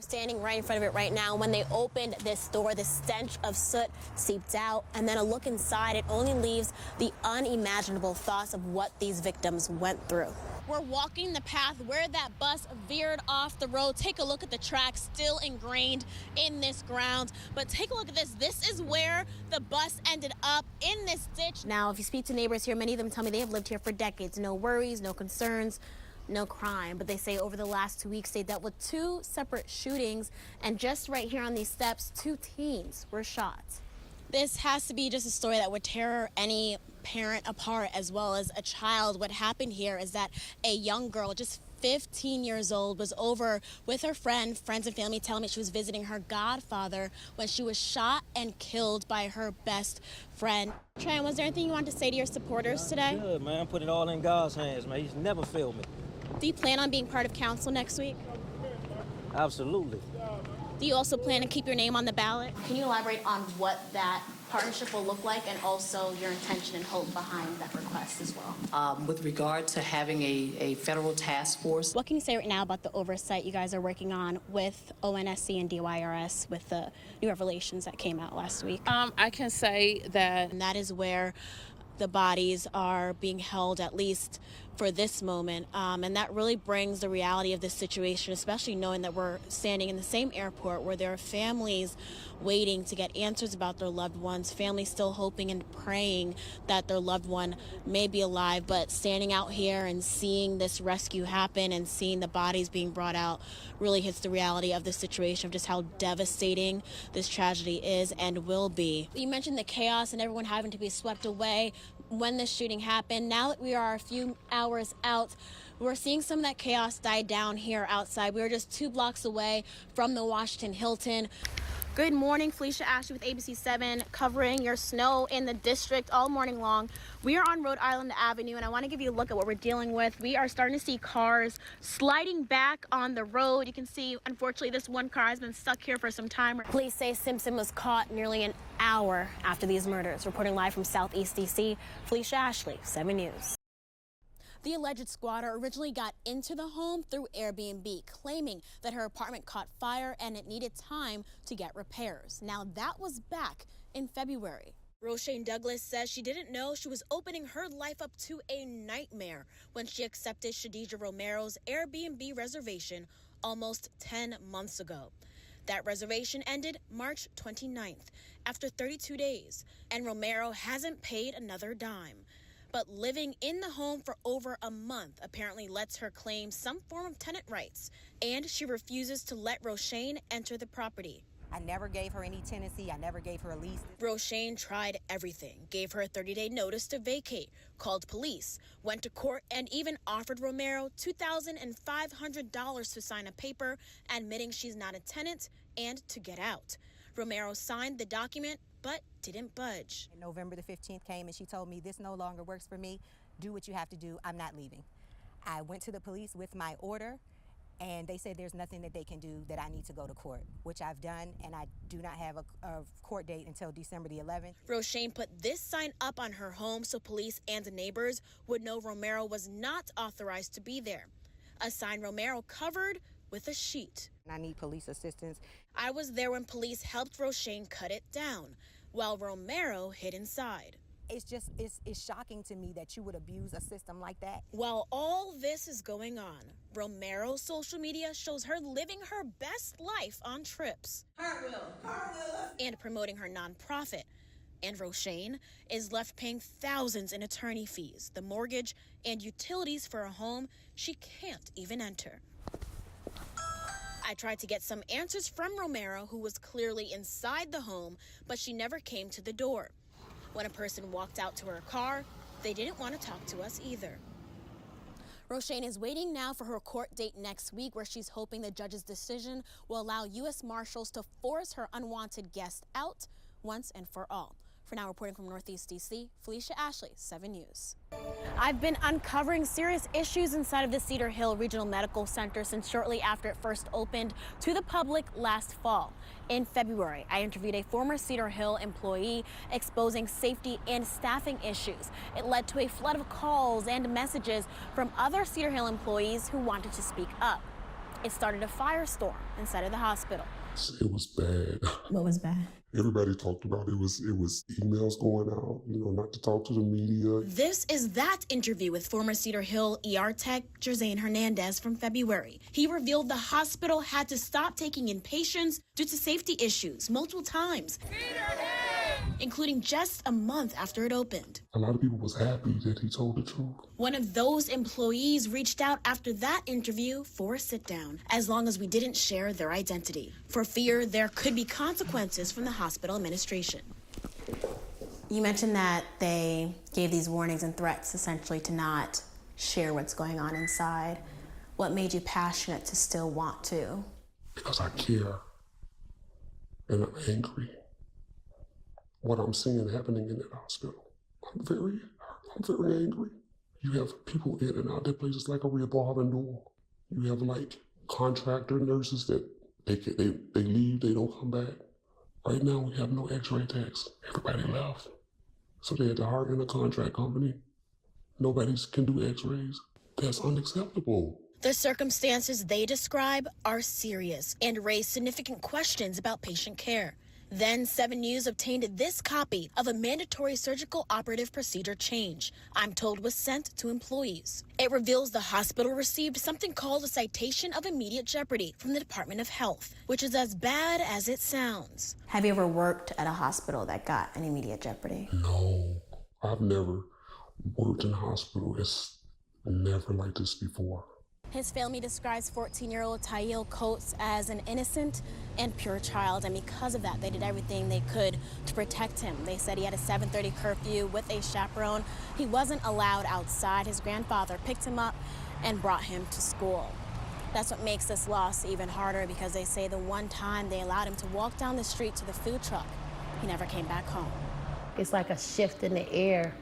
Standing right in front of it right now. When they opened this door, the stench of soot seeped out, and then a look inside, it only leaves the unimaginable thoughts of what these victims went through. We're walking the path where that bus veered off the road. Take a look at the tracks still ingrained in this ground. But take a look at this. This is where the bus ended up, in this ditch. Now, if you speak to neighbors here, many of them tell me they have lived here for decades. No worries, no concerns, no crime. But they say over the last 2 weeks, they dealt with 2 separate shootings. And just right here on these steps, 2 teens were shot. This has to be just a story that would tear any parent apart, as well as a child. What happened here is that a young girl, just 15 years old, was over with her friends and family telling me she was visiting her godfather when she was shot and killed by her best friend. Tran, was there anything you wanted to say to your supporters today? Good, man. Put it all in God's hands, man. He's never failed me. Do you plan on being part of council next week? Absolutely. Do you also plan to keep your name on the ballot? Can you elaborate on what that partnership will look like, and also your intention and hope behind that request as well? With regard to having a federal task force. What can you say right now about the oversight you guys are working on with ONSC and DYRS with the new revelations that came out last week? I can say that. And that is where the bodies are being held, at least for this moment. And that really brings the reality of this situation, especially knowing that we're standing in the same airport where there are families waiting to get answers about their loved ones, families still hoping and praying that their loved one may be alive. But standing out here and seeing this rescue happen and seeing the bodies being brought out really hits the reality of the situation, of just how devastating this tragedy is and will be. You mentioned the chaos and everyone having to be swept away when this shooting happened. Now that we are a few hours out, we're seeing some of that chaos die down here outside. We were just 2 blocks away from the Washington Hilton. Good morning, Phylicia Ashley with ABC 7, covering your snow in the district all morning long. We are on Rhode Island Avenue, and I want to give you a look at what we're dealing with. We are starting to see cars sliding back on the road. You can see, unfortunately, this one car has been stuck here for some time. Police say Simpson was caught nearly an hour after these murders. Reporting live from Southeast D.C., Phylicia Ashley, 7 News. The alleged squatter originally got into the home through Airbnb, claiming that her apartment caught fire and it needed time to get repairs. Now that was back in February. Roshane Douglas says she didn't know she was opening her life up to a nightmare when she accepted Shadija Romero's Airbnb reservation almost 10 months ago. That reservation ended March 29th after 32 days, and Romero hasn't paid another dime. But living in the home for over a month apparently lets her claim some form of tenant rights, and she refuses to let Roshane enter the property. I never gave her any tenancy. I never gave her a lease. Roshane tried everything, gave her a 30-day notice to vacate, called police, went to court, and even offered Romero $2,500 to sign a paper admitting she's not a tenant and to get out. Romero signed the document, but didn't budge. November the 15th came and she told me, this no longer works for me. Do what you have to do. I'm not leaving. I went to the police with my order, and they said there's nothing that they can do, that I need to go to court, which I've done, and I do not have a court date until December the 11th. Roshane put this sign up on her home so police and neighbors would know Romero was not authorized to be there. A sign Romero covered with a sheet. I need police assistance. I was there when police helped Roshane cut it down, while Romero hid inside. It's shocking to me that you would abuse a system like that. While all this is going on, Romero's social media shows her living her best life on trips. Cartwheel. And promoting her nonprofit. And Roshane is left paying thousands in attorney fees, the mortgage, and utilities for a home she can't even enter. I tried to get some answers from Romero, who was clearly inside the home, but she never came to the door. When a person walked out to her car, they didn't want to talk to us either. Roshane is waiting now for her court date next week, where she's hoping the judge's decision will allow U.S. Marshals to force her unwanted guest out once and for all. For now, reporting from Northeast D.C., Phylicia Ashley, 7 News. I've been uncovering serious issues inside of the Cedar Hill Regional Medical Center since shortly after it first opened to the public last fall. In February, I interviewed a former Cedar Hill employee exposing safety and staffing issues. It led to a flood of calls and messages from other Cedar Hill employees who wanted to speak up. It started a firestorm inside of the hospital. It was bad. What was bad? Everybody talked about it. It was emails going out, not to talk to the media. This is that interview with former Cedar Hill ER tech Jerzaine Hernandez from February. He revealed the hospital had to stop taking in patients due to safety issues multiple times, including just a month after it opened. A lot of people was happy that he told the truth. One of those employees reached out after that interview for a sit-down, as long as we didn't share their identity, for fear there could be consequences from the hospital administration. You mentioned that they gave these warnings and threats essentially to not share what's going on inside. What made you passionate to still want to? Because I care, and I'm angry. What I'm seeing happening in that hospital, I'm very angry. You have people in and out that place. It's like a revolving door. You have like contractor nurses that they leave, they don't come back. Right now we have no x-ray techs. Everybody left. So they had to hire in a contract company. Nobody can do x-rays. That's unacceptable. The circumstances they describe are serious and raise significant questions about patient care. Then 7 News obtained this copy of a mandatory surgical operative procedure change, I'm told was sent to employees. It reveals the hospital received something called a citation of immediate jeopardy from the Department of Health, which is as bad as it sounds. Have you ever worked at a hospital that got an immediate jeopardy? No, I've never worked in a hospital. It's never like this before. His family describes 14-year-old Tyel Coates as an innocent and pure child, and because of that, they did everything they could to protect him. They said he had a 7:30 curfew with a chaperone. He wasn't allowed outside. His grandfather picked him up and brought him to school. That's what makes this loss even harder, because they say the one time they allowed him to walk down the street to the food truck, he never came back home. It's like a shift in the air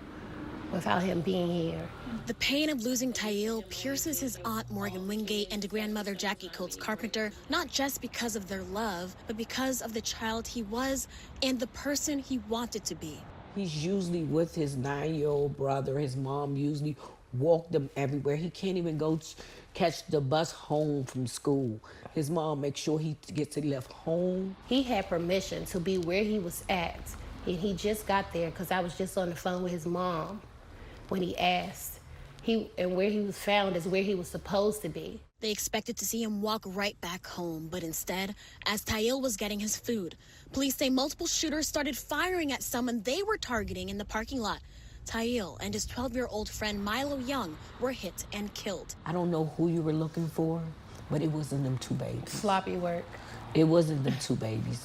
without him being here. The pain of losing Tyel pierces his aunt Morgan Wingate and grandmother Jackie Coates Carpenter, not just because of their love, but because of the child he was and the person he wanted to be. He's usually with his 9-year-old brother. His mom usually walked him everywhere. He can't even go catch the bus home from school. His mom makes sure he gets left home. He had permission to be where he was at, and he just got there because I was just on the phone with his mom when he asked. And where he was found is where he was supposed to be. They expected to see him walk right back home, but instead, as Tyel was getting his food, police say multiple shooters started firing at someone they were targeting in the parking lot. Tyel and his 12-year-old friend Milo Young were hit and killed. I don't know who you were looking for, but it wasn't them 2 babies. Sloppy work. It wasn't them 2 babies.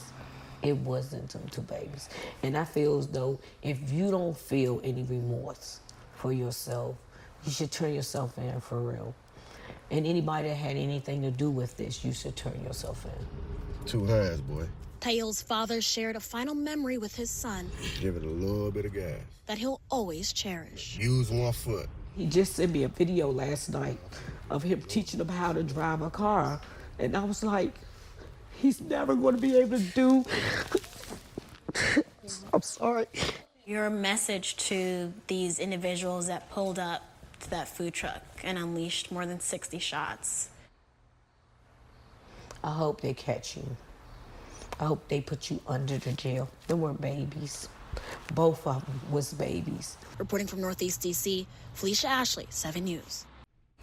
It wasn't them 2 babies. And I feel as though if you don't feel any remorse for yourself, you should turn yourself in for real. And anybody that had anything to do with this, you should turn yourself in. 2 hands, boy. Tyel's father shared a final memory with his son. Give it a little bit of gas. That he'll always cherish. Use 1 foot. He just sent me a video last night of him teaching him how to drive a car. And I was like, he's never going to be able to do. I'm sorry. Your message to these individuals that pulled up to that food truck and unleashed more than 60 shots. I hope they catch you. I hope they put you under the jail. They weren't babies. Both of them was babies. Reporting from Northeast DC, Phylicia Ashley, 7 News.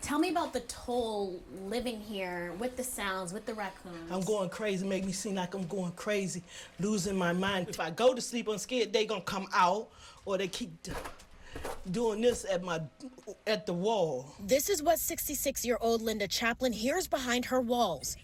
Tell me about the toll living here with the sounds, with the raccoons. I'm going crazy, make me seem like I'm going crazy, losing my mind. If I go to sleep, I'm scared they gonna come out, or they keep doing this at the wall. This is what 66-year-old Linda Chaplin hears behind her walls.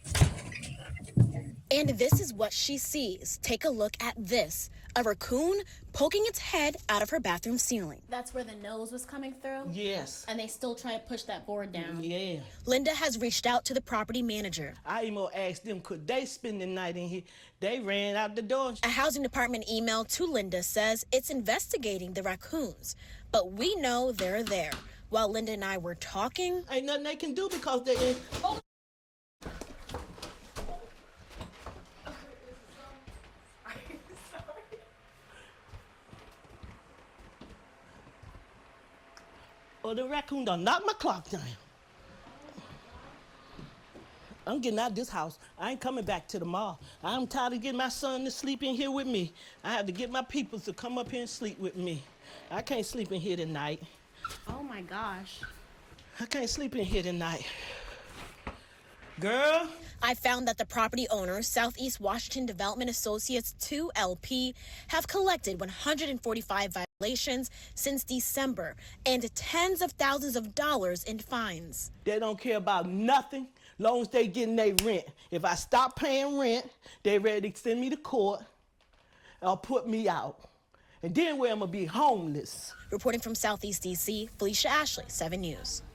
And this is what she sees. Take a look at this. A raccoon poking its head out of her bathroom ceiling. That's where the nose was coming through? Yes. And they still try to push that board down? Yeah. Linda has reached out to the property manager. I even asked them, could they spend the night in here? They ran out the door. A housing department email to Linda says it's investigating the raccoons, but we know they're there. While Linda and I were talking... Ain't nothing they can do because they... Oh. Oh, the raccoon done knocked my clock down. I'm getting out of this house. I ain't coming back to the mall. I'm tired of getting my son to sleep in here with me. I have to get my people to come up here and sleep with me. I can't sleep in here tonight. Oh my gosh. I can't sleep in here tonight. Girl. I found that the property owners, Southeast Washington Development Associates 2 LP, have collected 145 violations since December and tens of thousands of dollars in fines. They don't care about nothing long as they getting their rent. If I stop paying rent, they ready to send me to court or put me out. And then where I'm gonna be homeless. Reporting from Southeast DC, Phylicia Ashley, 7 News.